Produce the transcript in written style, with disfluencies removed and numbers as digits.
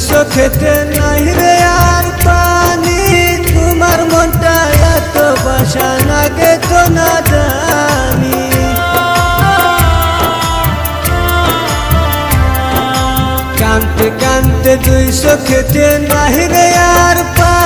চোখেতে নাই রে আর পানি, তোমার মনটা এত পাষাণ আগে তো না জানি। কানতে কানতে দুই চোখেতে নাই রে আর পানি,